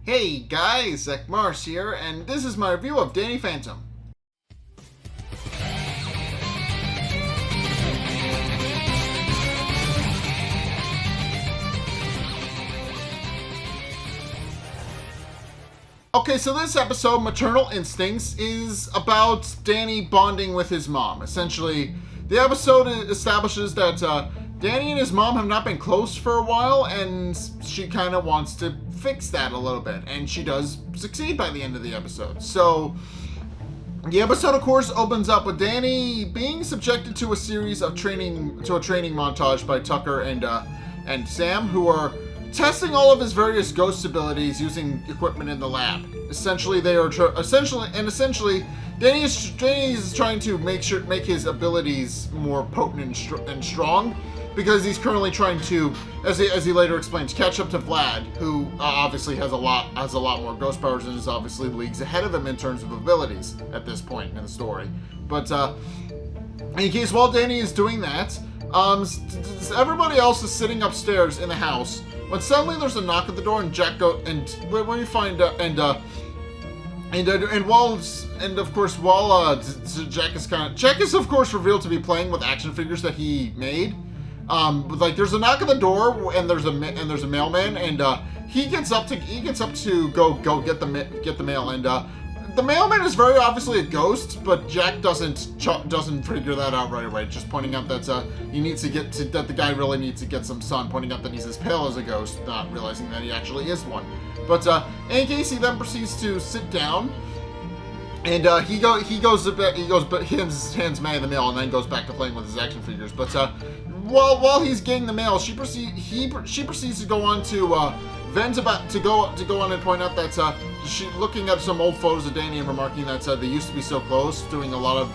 Hey guys, Zack here, and this is my review of Danny Phantom. Okay, so this episode, Maternal Instincts, is about Danny bonding with his mom. Essentially, the episode establishes that Danny and his mom have not been close for a while, and she kind of wants to fix that a little bit, and she does succeed by the end of the episode. So, the episode, of course, opens up with Danny being subjected to a series of training montage by Tucker and Sam, who are testing all of his various ghost abilities using equipment in the lab. Essentially, Danny is trying to make his abilities more potent and strong, because he's currently trying to, as he later explains, catch up to Vlad, who obviously has a lot more ghost powers and is obviously leagues ahead of him in terms of abilities at this point in the story. But in case while Danny is doing that, everybody else is sitting upstairs in the house when suddenly there's a knock at the door, and Jack when you find Jack is of course revealed to be playing with action figures that he made. Like there's a knock at the door, and there's a mailman, and he gets up to go get the mail, and the mailman is very obviously a ghost, but Jack doesn't figure that out right away. Just pointing out that that the guy really needs to get some sun, pointing out that he's as pale as a ghost, not realizing that he actually is one. But in case, he then proceeds to sit down, and he hands Maddie the mail, and then goes back to playing with his action figures. But while he's getting the mail, she proceeds to go on to vent about to go on and point out that she looking at some old photos of Danny and remarking that they used to be so close, doing a lot of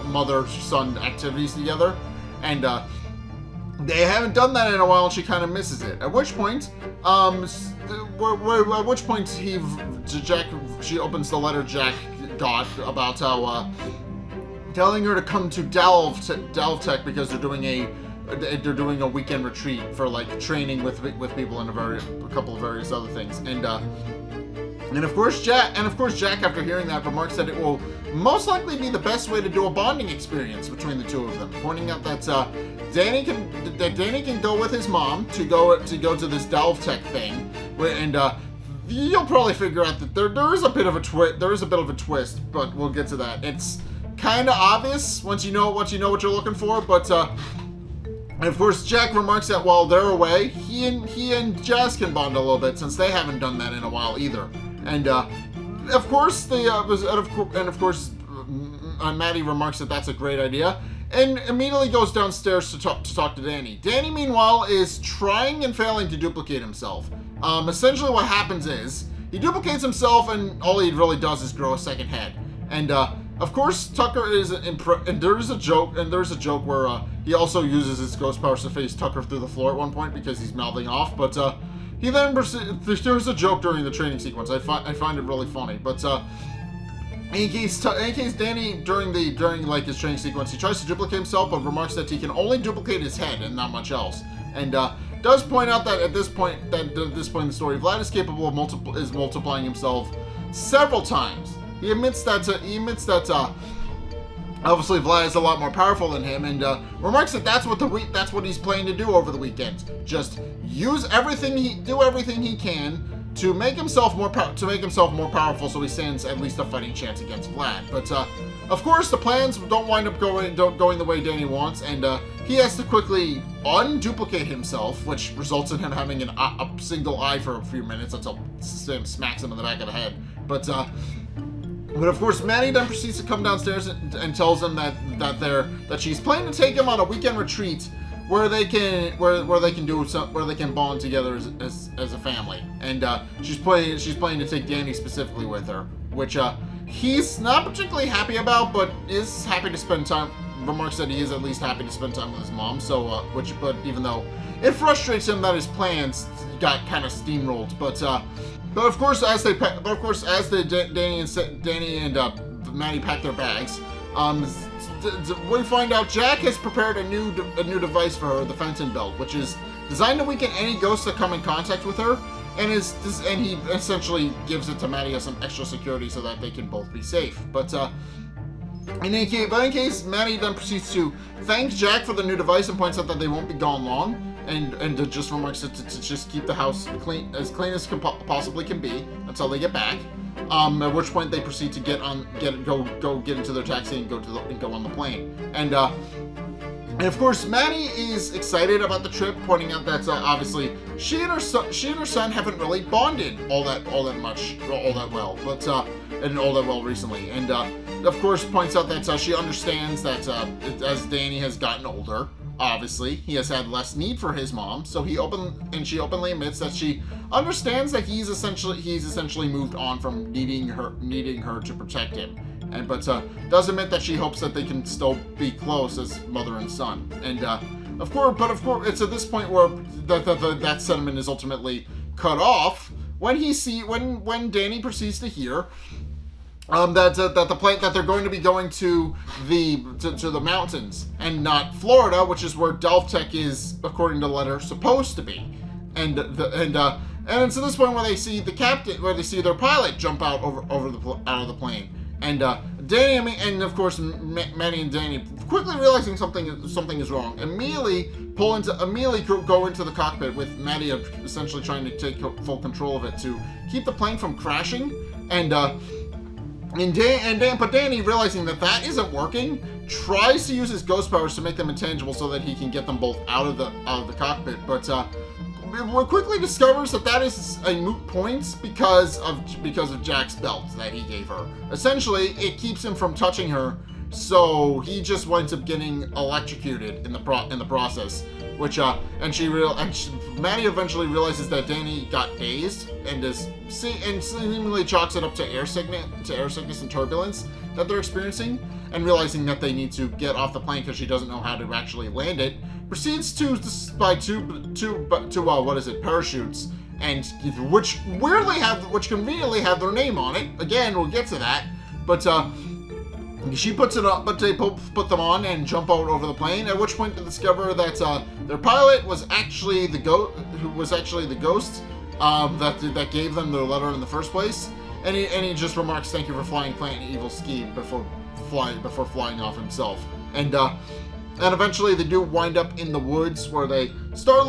mother-son activities together, and they haven't done that in a while, and she kind of misses it. At which point, she opens the letter Jack got about how telling her to come to Delve Tech because they're doing a weekend retreat for like training with people and a couple of various other things, and of course Jack after hearing that remarks that it will most likely be the best way to do a bonding experience between the two of them, pointing out that Danny can go with his mom to go to this Delve Tech thing, and you'll probably figure out that there is a bit of a twist, but we'll get to that. It's kind of obvious once you know what you're looking for, but and of course, Jack remarks that while they're away, he and Jazz can bond a little bit, since they haven't done that in a while either. And of course, Maddie remarks that that's a great idea, and immediately goes downstairs to talk to Danny. Danny, meanwhile, is trying and failing to duplicate himself. Essentially, what happens is he duplicates himself, and all he really does is grow a second head. And of course, Tucker is and there's a joke where he also uses his ghost powers to face Tucker through the floor at one point because he's mouthing off. But he then there's a joke during the training sequence. I find it really funny. But in case Danny during like his training sequence, he tries to duplicate himself, but remarks that he can only duplicate his head and not much else. And does point out that at this point in the story, Vlad is capable of multiplying himself several times. He admits that obviously Vlad is a lot more powerful than him, and remarks that that's what he's planning to do over the weekend. Just do everything he can to make himself more powerful, so he stands at least a fighting chance against Vlad. But of course, the plans don't wind up going the way Danny wants, and he has to quickly unduplicate himself, which results in him having a single eye for a few minutes until Sam smacks him in the back of the head. But of course, Maddie then proceeds to come downstairs and tells him that she's planning to take him on a weekend retreat where they can bond together as a family, and she's planning to take Danny specifically with her, which he's not particularly happy about, but is happy to spend time. Remarks that he is at least happy to spend time with his mom. So but even though it frustrates him that his plans got kind of steamrolled, but of course, as Danny and Maddie pack their bags, we find out Jack has prepared a new device for her, the Fenton Belt, which is designed to weaken any ghosts that come in contact with her, and he essentially gives it to Maddie as some extra security so that they can both be safe. But in any case, Maddie then proceeds to thank Jack for the new device and points out that they won't be gone long, and just remarks to just keep the house clean as possibly can be until they get back. At which point they proceed to get into their taxi and go on the plane. And of course, Maddie is excited about the trip, pointing out that obviously she and her son haven't really bonded all that well recently. And of course, points out that she understands that as Danny has gotten older, obviously he has had less need for his mom. So she openly admits that she understands that he's essentially moved on from needing her to protect him. But does admit that she hopes that they can still be close as mother and son. And of course, it's at this point where that sentiment is ultimately cut off when Danny proceeds to hear that they're going to be going to the mountains and not Florida, which is where DelphTech is, according to the letter, supposed to be. And it's at this point where they see their pilot jump out out of the plane. And Danny and of course Maddie and Danny, quickly realizing something is wrong, immediately go into the cockpit, with Maddie essentially trying to take full control of it to keep the plane from crashing. But Danny, realizing that isn't working, tries to use his ghost powers to make them intangible so that he can get them both out of the cockpit. But quickly discovers that is a moot point because of Jack's belt that he gave her. Essentially, it keeps him from touching her, so he just winds up getting electrocuted in the process. Maddie eventually realizes that Danny got dazed and seemingly chalks it up to air sickness and turbulence that they're experiencing, and realizing that they need to get off the plane because she doesn't know how to actually land it, proceeds to buy parachutes, and which conveniently have their name on it. Again, we'll get to that, but she puts it up, but they put them on and jump out over the plane. At which point they discover that their pilot was actually the ghost that gave them their letter in the first place. And he just remarks, "Thank you for flying Plant an evil scheme," before flying off himself. And eventually they do wind up in the woods, where they start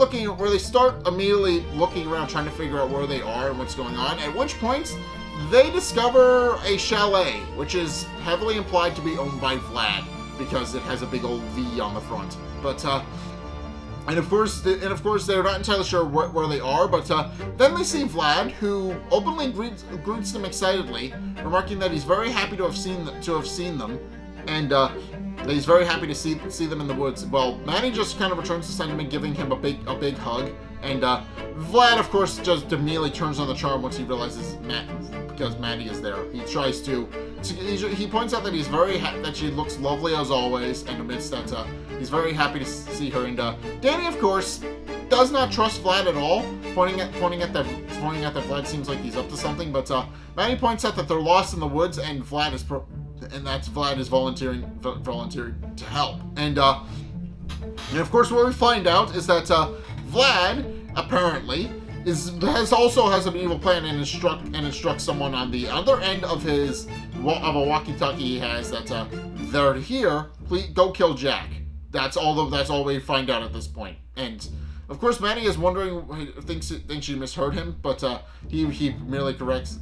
immediately looking around, trying to figure out where they are and what's going on. At which point they discover a chalet, which is heavily implied to be owned by Vlad, because it has a big old V on the front. But and of course they're not entirely sure where they are. But then they see Vlad, who openly greets them excitedly, remarking that he's very happy to have seen them, and that he's very happy to see them in the woods. Well, Maddie just kind of returns the sentiment, giving him a big hug. And Vlad, of course, just immediately turns on the charm once he realizes because Maddie is there. He tries to he points out that he's that she looks lovely as always, and admits that he's very happy to see her. And Danny, of course, does not trust Vlad at all, pointing at that Vlad seems like he's up to something. But Maddie points out that they're lost in the woods, and Vlad is volunteering to help. And of course, what we find out is that Vlad apparently has an evil plan and instructs someone on the other end of a walkie-talkie he has that they're here. Please go kill Jack. That's all we find out at this point. And of course, Maddie is wondering, thinks she misheard him, but he merely corrects.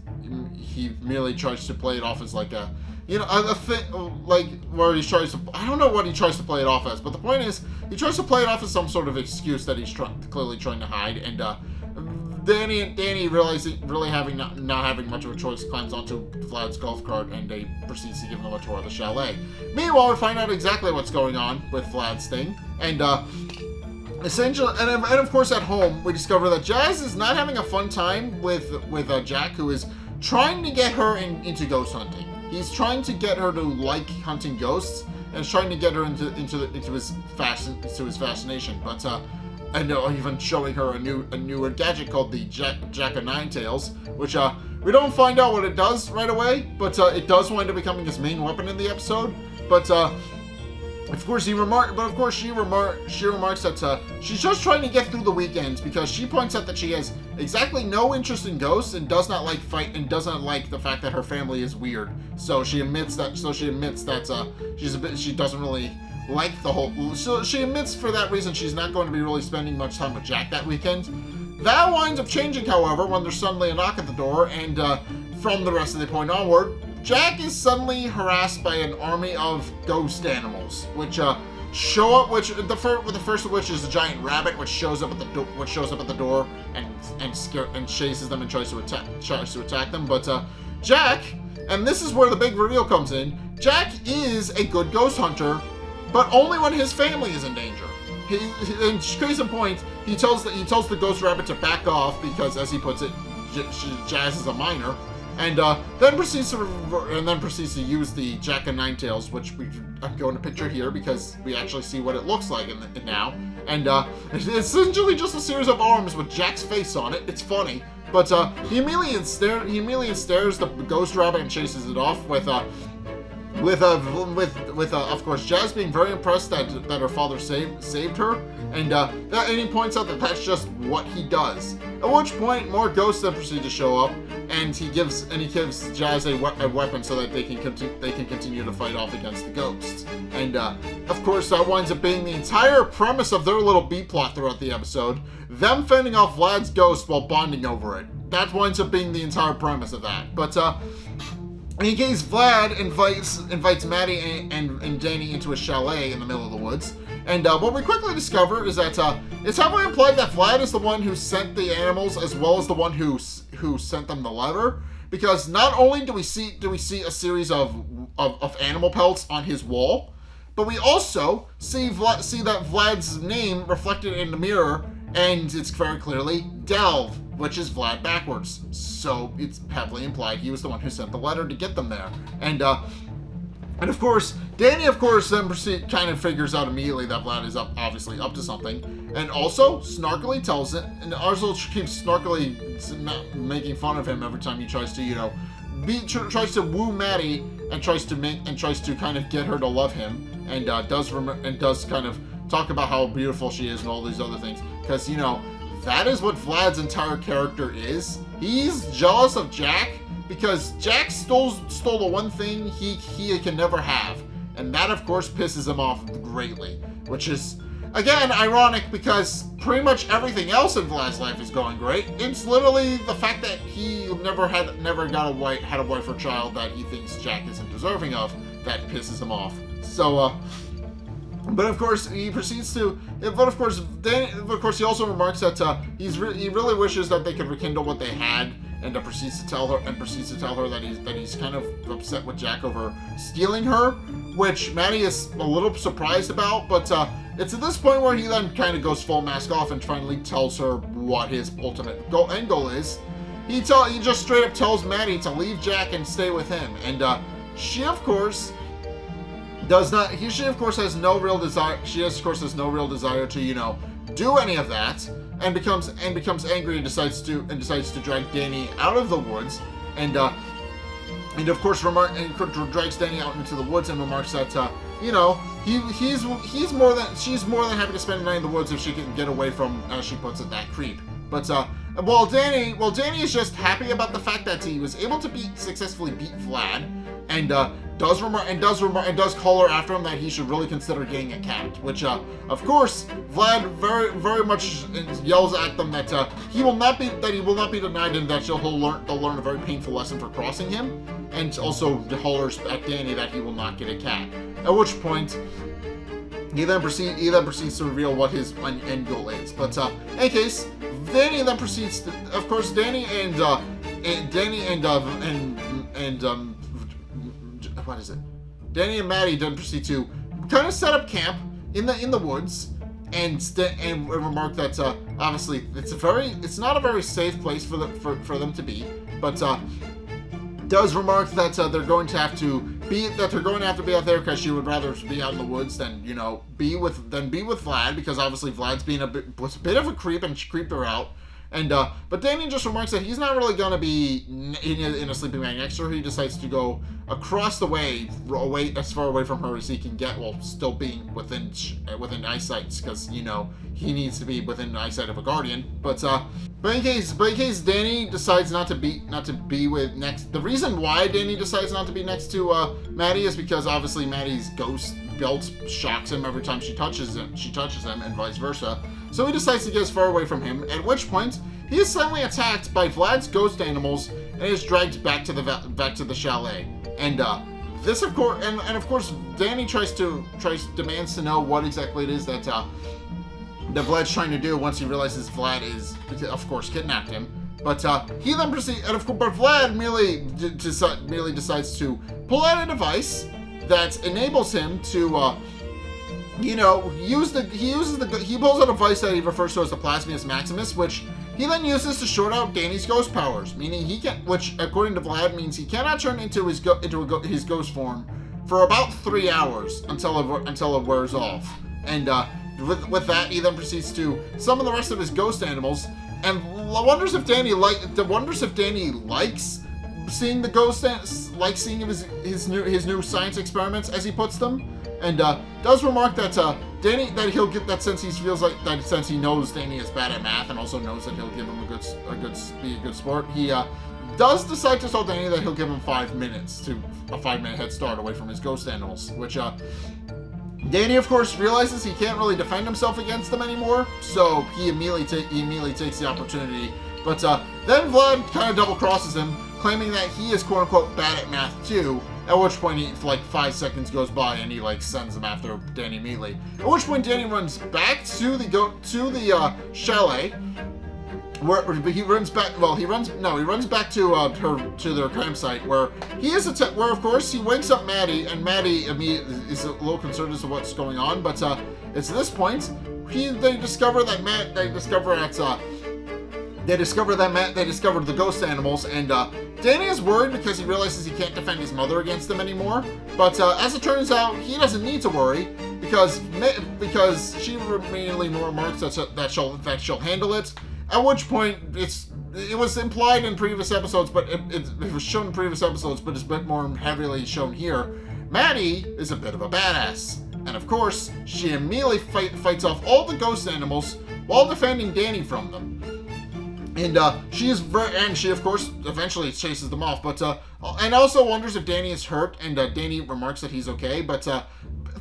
He merely tries to play it off as like a thing, like where he tries to. I don't know what he tries to play it off as, but the point is, he tries to play it off as some sort of excuse that he's clearly trying to hide. And Danny realizing not having much of a choice, climbs onto Vlad's golf cart and proceeds to give him a tour of the chalet. Meanwhile, we find out exactly what's going on with Vlad's thing, and essentially, and of course, at home we discover that Jazz is not having a fun time with Jack, who is trying to get her into ghost hunting. He's trying to get her to like hunting ghosts, and is trying to get her into his fascination. But and even showing her a newer gadget called the Jack of Nine Tails, which we don't find out what it does right away, but it does wind up becoming his main weapon in the episode. But Of course, she remarks that she's just trying to get through the weekends because she points out that she has exactly no interest in ghosts and does not like fight and doesn't like the fact that her family is weird. So she admits that. She doesn't really like the whole. So she admits for that reason she's not going to be really spending much time with Jack that weekend. That winds up changing, however, when there's suddenly a knock at the door, and from the rest of the point onward, Jack is suddenly harassed by an army of ghost animals, which show up. The first of which is a giant rabbit, which shows up at the door and chases them and tries to attack them. But Jack, and this is where the big reveal comes in. Jack is a good ghost hunter, but only when his family is in danger. In case in point, he tells the ghost rabbit to back off because, as he puts it, Jazz is a minor. And then proceeds to use the Jack and Ninetails, which I'm going to picture here because we actually see what it looks like now. And it's essentially just a series of arms with Jack's face on it. It's funny, but he immediately stares the ghost rabbit and chases it off with of course Jazz being very impressed that her father saved her, and he points out that that's just what he does. At which point more ghosts then proceed to show up, and he gives Jazz a weapon so that they can continue to fight off against the ghosts. And of course that winds up being the entire premise of their little B plot throughout the episode, them fending off Vlad's ghost while bonding over it. That winds up being the entire premise of that. But in case, Vlad invites Maddie and Danny into a chalet in the middle of the woods. And what we quickly discover is that it's heavily implied that Vlad is the one who sent the animals as well as the one who sent them the letter. Because not only do we see a series of animal pelts on his wall, but we also see that Vlad's name reflected in the mirror, and it's very clearly Delve, which is Vlad backwards. So it's heavily implied he was the one who sent the letter to get them there. And of course, Danny, then kind of figures out immediately that Vlad is obviously up to something, and also snarkily tells it, and also keeps snarkily making fun of him every time he tries to, tries to woo Maddie and tries to kind of get her to love him, and does kind of talk about how beautiful she is and all these other things, because that is what Vlad's entire character is. He's jealous of Jack because Jack stole the one thing he can never have. And that, of course, pisses him off greatly. Which is, again, ironic because pretty much everything else in Vlad's life is going great. It's literally the fact that he never had a wife or child that he thinks Jack isn't deserving of that pisses him off. So, but of course, he proceeds to. But of course, he also remarks that he really wishes that they could rekindle what they had, and proceeds to tell her that he's kind of upset with Jack over stealing her, which Maddie is a little surprised about. But it's at this point where he then kind of goes full mask off and finally tells her what his ultimate end goal is. He just straight up tells Maddie to leave Jack and stay with him, and she of course does not. She of course has no real desire. She has no real desire to do any of that, and becomes angry and decides to drag Danny out of the woods, and of course drags Danny out into the woods and remarks that she's more than happy to spend the night in the woods if she can get away from, as she puts it, that creep. But while Danny is just happy about the fact that he was able to successfully beat Vlad, and does call her after him that he should really consider getting a cat, which of course Vlad very much yells at them that he will not be denied, and that they'll learn a very painful lesson for crossing him, and also hollers at Danny that he will not get a cat. At which point he then proceeds to reveal what his end goal is. But in any case, Danny then proceeds to, of course, Danny and Maddie then proceed to kind of set up camp in the woods, and remark that obviously it's not a very safe place for them to be, but does remark that they're going to have to be out there because she would rather be out in the woods than be with Vlad, because obviously Vlad's being a bit of a creep and creeped her out. And but Danny just remarks that he's not really gonna be in a sleeping bag next to her. He decides to go across the way, away as far away from her as he can get, while still being within eyesight, because he needs to be within eyesight of a guardian. But in case Danny decides not to be with next. The reason why Danny decides not to be next to Maddie is because obviously Maddie's ghost belt shocks him every time she touches him, and vice versa. So he decides to get as far away from him. At which point he is suddenly attacked by Vlad's ghost animals and is dragged back to the chalet. And this, of course, and of course, Danny demands to know what exactly it is that Vlad's trying to do once he realizes Vlad is, of course, kidnapped him. But he then proceeds, and of course, but Vlad merely decides to pull out a device that enables him to, he pulls out a device that he refers to as the Plasmius Maximus, which he then uses to short out Danny's ghost powers, meaning which according to Vlad means he cannot turn into his ghost form for about 3 hours until it wears off. And with that, he then proceeds to summon the rest of his ghost animals, and wonders if Danny likes seeing the ghost, like seeing his new science experiments, as he puts them, and does remark that he'll get that since since he knows Danny is bad at math and also knows that he'll give him be a good sport. He does decide to tell Danny that he'll give him 5 minutes a 5-minute head start away from his ghost animals, which Danny, of course, realizes he can't really defend himself against them anymore, so he immediately takes the opportunity. But then Vlad kind of double crosses him, claiming that he is quote unquote bad at math too. At which point, 5 seconds goes by and he sends him after Danny immediately. At which point, Danny runs back to the chalet, where he runs back. Well, he runs back to their campsite, where where of course he wakes up Maddie, and Maddie is a little concerned as to what's going on. But it's this point they discover the ghost animals, and Danny is worried because he realizes he can't defend his mother against them anymore. But as it turns out, he doesn't need to worry because she immediately remarks that she'll handle it. At which point it was implied in previous episodes, but it was shown in previous episodes, but it's a bit more heavily shown here. Maddie is a bit of a badass, and of course she immediately fights off all the ghost animals while defending Danny from them. And she of course eventually chases them off, but and also wonders if Danny is hurt, and Danny remarks that he's okay, but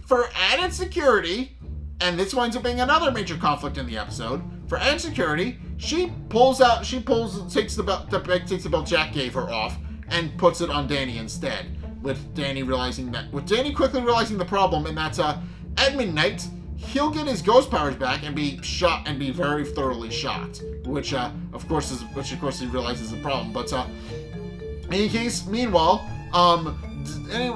for added security, and this winds up being another major conflict in the episode, for added security, she takes the belt Jack gave her off and puts it on Danny instead, with Danny quickly realizing the problem, and that's at midnight he'll get his ghost powers back and be shot and be very thoroughly shocked, which of course he realizes the problem. But in any case, meanwhile,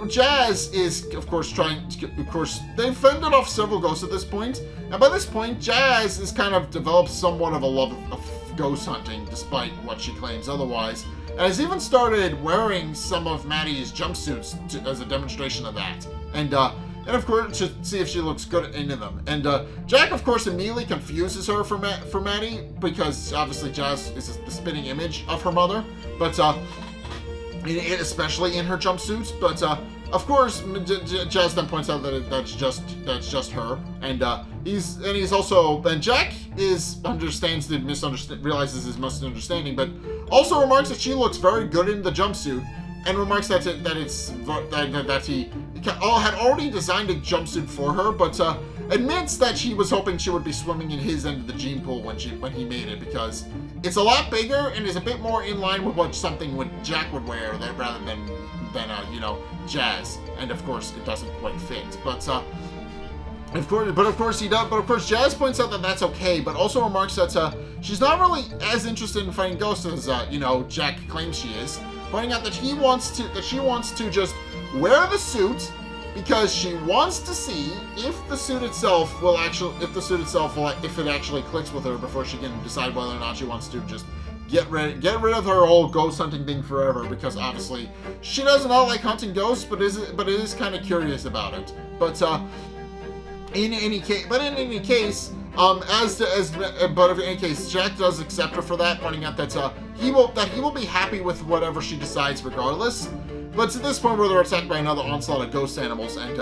Jazz is of course they've fended off several ghosts at this point, and by this point Jazz has kind of developed somewhat of a love of ghost hunting, despite what she claims otherwise, and has even started wearing some of Maddie's jumpsuits as a demonstration of that, and of course to see if she looks good into them. And Jack, of course, immediately confuses her for Maddie, because obviously Jazz is the spitting image of her mother, but especially in her jumpsuits. But of course, Jazz then points out that that's just her, and Jack realizes his misunderstanding, but also remarks that she looks very good in the jumpsuit, and remarks that he had already designed a jumpsuit for her, but admits that she was hoping she would be swimming in his end of the gene pool when he made it, because it's a lot bigger and is a bit more in line with what Jack would wear, rather than Jazz. And of course, it doesn't quite fit. But of course, Jazz points out that that's okay, but also remarks that she's not really as interested in fighting ghosts as Jack claims she is, pointing out that she wants to just wear the suit because she wants to see if the suit itself actually clicks with her before she can decide whether or not she wants to just get rid of her whole ghost hunting thing forever, because obviously she does not like hunting ghosts, but is kind of curious about it. But in any case, Jack does accept her for that, pointing out that he will be happy with whatever she decides regardless. But it's at this point where they're attacked by another onslaught of ghost animals, and,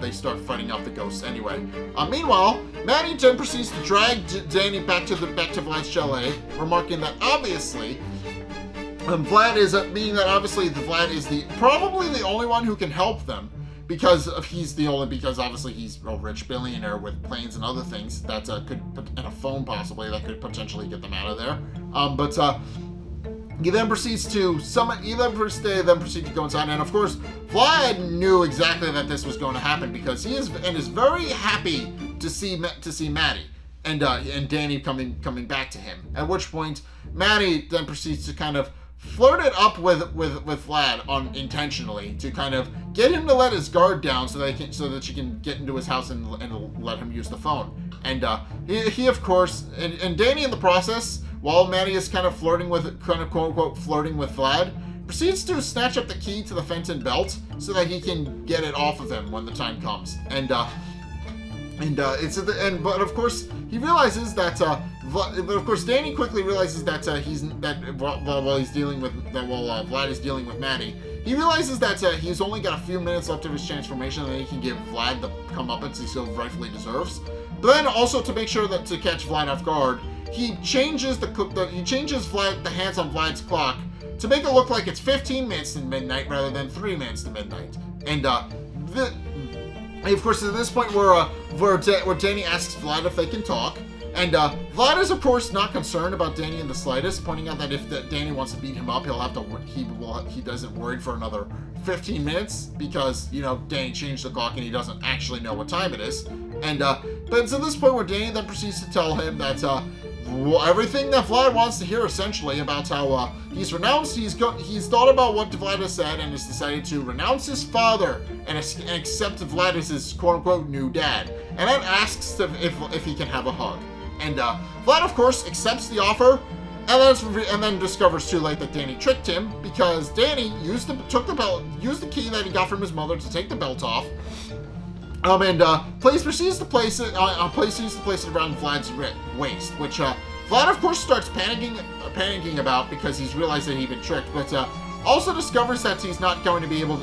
they start fighting off the ghosts anyway. Meanwhile, Maddie then proceeds to drag Danny back to Vlad's chalet, remarking that obviously, Vlad is probably the only one who can help them, because obviously he's a rich billionaire with planes and other things that and a phone possibly that could potentially get them out of there. He then proceeds to summon. He then proceeds to go inside, and of course, Vlad knew exactly that this was going to happen because he is very happy to see Maddie and Danny coming back to him. At which point, Maddie then proceeds to kind of flirt it up with Vlad unintentionally to kind of get him to let his guard down so that she can get into his house and let him use the phone. And he of course and Danny in the process, while Maddie is kind of quote unquote flirting with Vlad, proceeds to snatch up the key to the Fenton belt so that he can get it off of him when the time comes. But of course he realizes that Danny quickly realizes that while Vlad is dealing with Maddie, he realizes that he's only got a few minutes left of his transformation, and then he can give Vlad the comeuppance he so rightfully deserves. But then also to make sure that to catch Vlad off guard, he changes the hands on Vlad's clock to make it look like it's 15 minutes to midnight rather than 3 minutes to midnight. And of course, at this point where Danny asks Vlad if they can talk, and Vlad is of course not concerned about Danny in the slightest, pointing out that if Danny wants to beat him up, he doesn't worry for another 15 minutes because Danny changed the clock and he doesn't actually know what time it is. And but it's at this point where Danny then proceeds to tell him that everything that Vlad wants to hear, essentially, about how he's thought about what Vlad has said and has decided to renounce his father and accept Vlad as his quote-unquote new dad, and then asks if he can have a hug. And Vlad, of course, accepts the offer, and then discovers too late that Danny tricked him because Danny used the key that he got from his mother to take the belt off. Proceeds to place it around Vlad's waist, which Vlad of course starts panicking about because he's realized that he's been tricked, but also discovers that he's not going to be able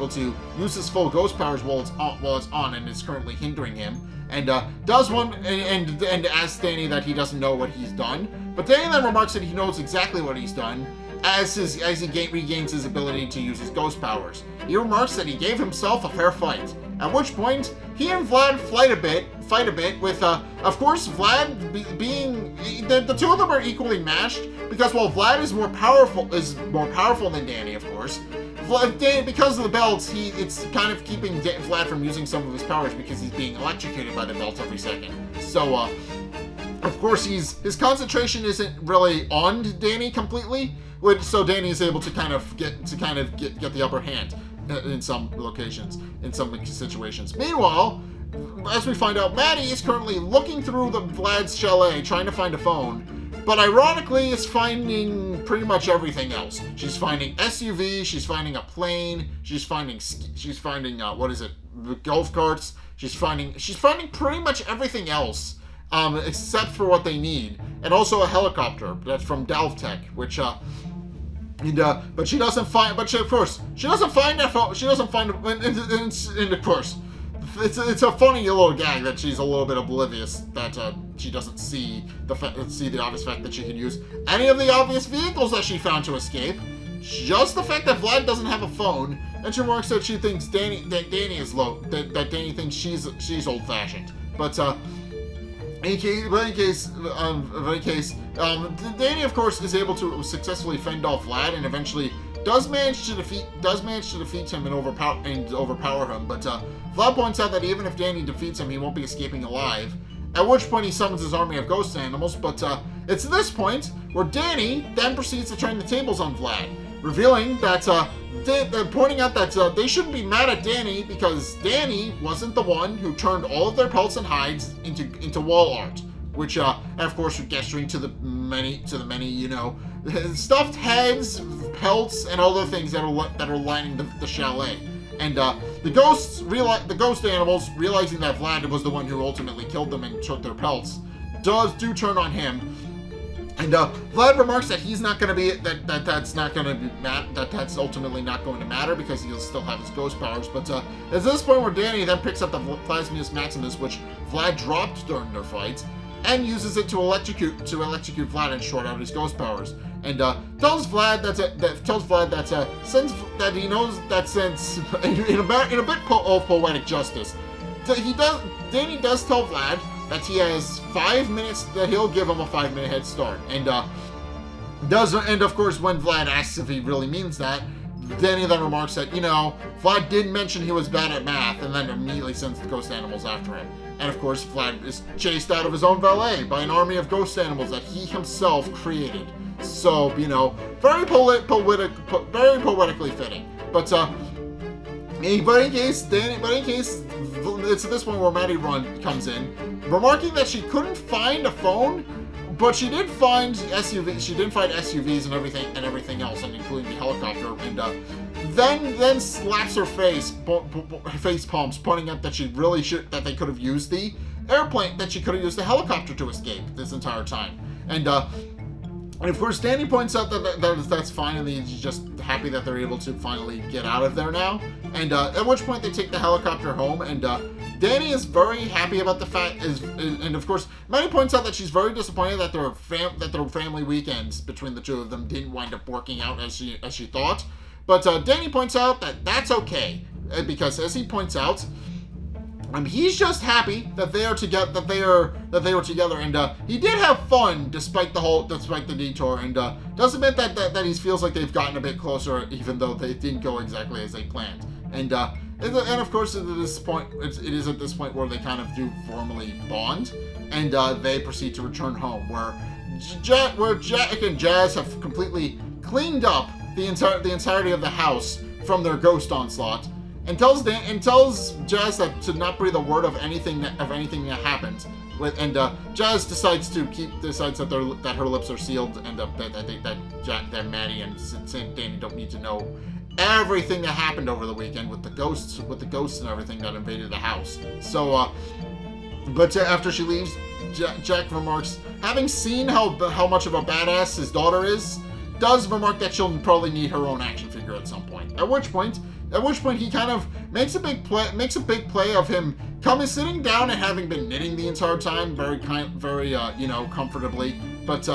to use his full ghost powers while it's on, and it's currently hindering him. And and asks Danny that he doesn't know what he's done, but Danny then remarks that he knows exactly what he's done as he regains his ability to use his ghost powers. He remarks that he gave himself a fair fight, at which point he and Vlad fight a bit with, of course, Vlad being the two of them are equally matched because while Vlad is more powerful than Danny, of course, because of the belts, it's kind of keeping Vlad from using some of his powers because he's being electrocuted by the belts every second. So, of course, his concentration isn't really on Danny completely, so Danny is able to get the upper hand in some locations, in some situations. Meanwhile, as we find out, Maddie is currently looking through Vlad's chalet trying to find a phone, but ironically is finding pretty much everything else. She's finding SUV, she's finding a plane, she's finding golf carts. She's finding pretty much everything else except for what they need, and also a helicopter that's from Dalvtech, which but she doesn't find. But of course, she doesn't find that phone. She doesn't find. And of course, it's a funny little gag that she's a little bit oblivious that she doesn't see the obvious fact that she can use any of the obvious vehicles that she found to escape. Just the fact that Vlad doesn't have a phone, and she remarks that she thinks Danny is low. That Danny thinks she's old-fashioned. But in any case, Danny, of course, is able to successfully fend off Vlad, and eventually does manage to defeat him and overpower him. But Vlad points out that even if Danny defeats him, he won't be escaping alive. At which point he summons his army of ghost animals. But it's at this point where Danny then proceeds to turn the tables on Vlad, revealing that pointing out that they shouldn't be mad at Danny because Danny wasn't the one who turned all of their pelts and hides into wall art, which and of course gesturing to the many stuffed heads, pelts, and other things that are lining the chalet. And the ghost animals, realizing that Vlad was the one who ultimately killed them and took their pelts, do turn on him. And Vlad remarks that he's not going to be that's not going to be that's ultimately not going to matter because he'll still have his ghost powers. But at this point, where Danny then picks up the Plasmius Maximus, which Vlad dropped during their fight, and uses it to electrocute Vlad and short out his ghost powers, and tells Vlad that he knows that since in a bit of poetic justice, Danny does tell Vlad that he has 5 minutes, that he'll give him a 5-minute head start. And of course, when Vlad asks if he really means that, Danny then remarks that, Vlad did mention he was bad at math, and then immediately sends the ghost animals after him. And of course, Vlad is chased out of his own valet by an army of ghost animals that he himself created. So, very poetically fitting. But in case, it's at this point where Maddie comes in, remarking that she couldn't find a phone, but she did find SUVs. She did find SUVs and everything else, and including the helicopter. And then slaps her face palms, pointing out that that they could have used the airplane, that she could have used the helicopter to escape this entire time. And of course, Danny points out that that's fine, and he's just happy that they're able to finally get out of there now. And at which point they take the helicopter home, and Danny is very happy about the fact, and of course, Maddie points out that she's very disappointed that their family weekends between the two of them didn't wind up working out as she thought. But Danny points out that that's okay, because as he points out, he's just happy that they are together. That they were together, and he did have fun despite the detour, and does admit that he feels like they've gotten a bit closer, even though they didn't go exactly as they planned. And of course, at this point, it is at this point where they kind of do formally bond, and they proceed to return home, where Jack and Jazz have completely cleaned up the entirety of the house from their ghost onslaught. And tells Jazz that to not breathe a word of anything that happened. Jazz decides that her lips are sealed, and that Maddie and Danny don't need to know everything that happened over the weekend with the ghosts and everything that invaded the house. So, but after she leaves, Jack remarks, having seen how much of a badass his daughter is, does remark that she'll probably need her own action figure at some point. At which point he kind of makes a big play of him sitting down and having been knitting the entire time, very comfortably. But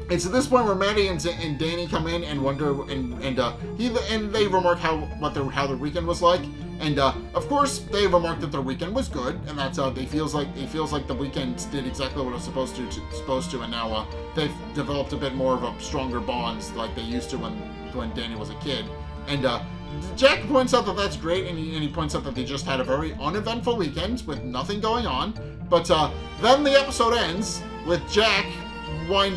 it's at this point where Maddie and Danny come in and wonder, and they remark how their weekend was like, and of course they remark that their weekend was good, and that's it feels like the weekend did exactly what it was supposed to, and now they've developed a bit more of a stronger bonds like they used to when Danny was a kid. And Jack points out that that's great, and he points out that they just had a very uneventful weekend with nothing going on. But then the episode ends with Jack when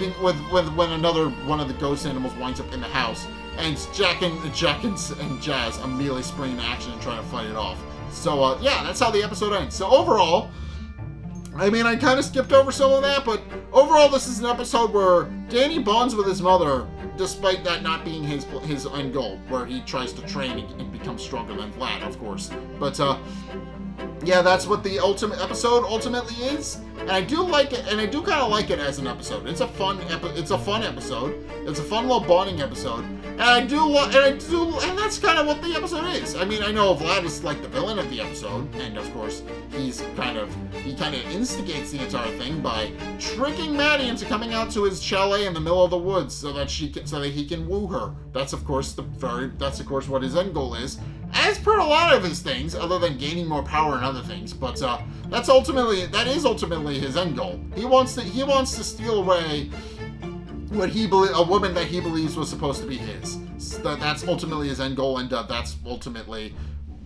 another one of the ghost animals winds up in the house, and Jack and Jazz immediately spring into action and try to fight it off. So that's how the episode ends. So overall, I kind of skipped over some of that, but overall this is an episode where Danny bonds with his mother, despite that not being his end goal, where he tries to train and become stronger than Vlad, of course. But that's what the episode ultimately is, and I do like it, and I do kind of like it as an episode. It's a fun episode. It's a fun little bonding episode, and that's kind of what the episode is. I know Vlad is like the villain of the episode, and of course he kind of instigates the entire thing by tricking Maddie into coming out to his chalet in the middle of the woods so that he can woo her. That's of course what his end goal is, as per a lot of his things, other than gaining more power and other things. But that is ultimately his end goal. He wants to steal away a woman that he believes was supposed to be his. So that's ultimately his end goal, and that's ultimately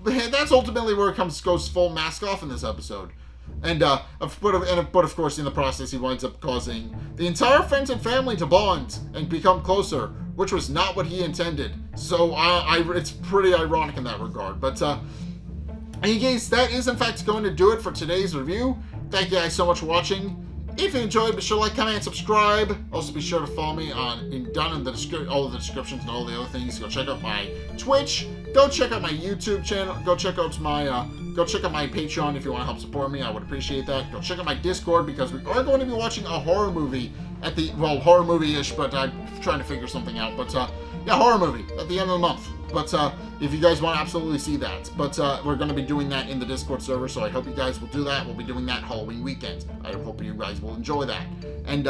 where it goes full mask off in this episode. But of course, in the process, he winds up causing the entire friends and family to bond and become closer, which was not what he intended. So it's pretty ironic in that regard. But in any case, that is in fact going to do it for today's review. Thank you guys so much for watching. If you enjoyed, be sure to like, comment, and subscribe. Also, be sure to follow me all of the descriptions and all the other things. Go check out my Twitch. Go check out my YouTube channel. Go check out my Patreon if you want to help support me. I would appreciate that. Go check out my Discord, because we are going to be watching a horror movie at the, well, horror movie-ish, but I'm trying to figure something out. But yeah, horror movie at the end of the month. But if you guys want to absolutely see that. But we're going to be doing that in the Discord server, so I hope you guys will do that. We'll be doing that Halloween weekend. I hope you guys will enjoy that. And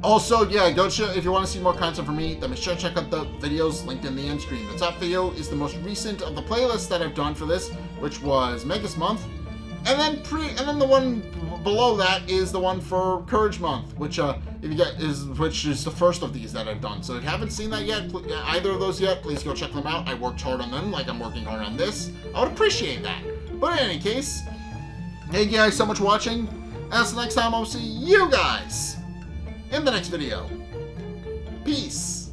also, yeah, if you want to see more content from me, then be sure to check out the videos linked in the end screen. The top video is the most recent of the playlists that I've done for this, which was Magus Month. And then the one below that is the one for Courage Month, which which is the first of these that I've done. So if you haven't seen that yet, either of those yet, please go check them out. I worked hard on them, like I'm working hard on this. I would appreciate that. But in any case, thank you guys so much for watching. As the next time, I'll see you guys in the next video. Peace.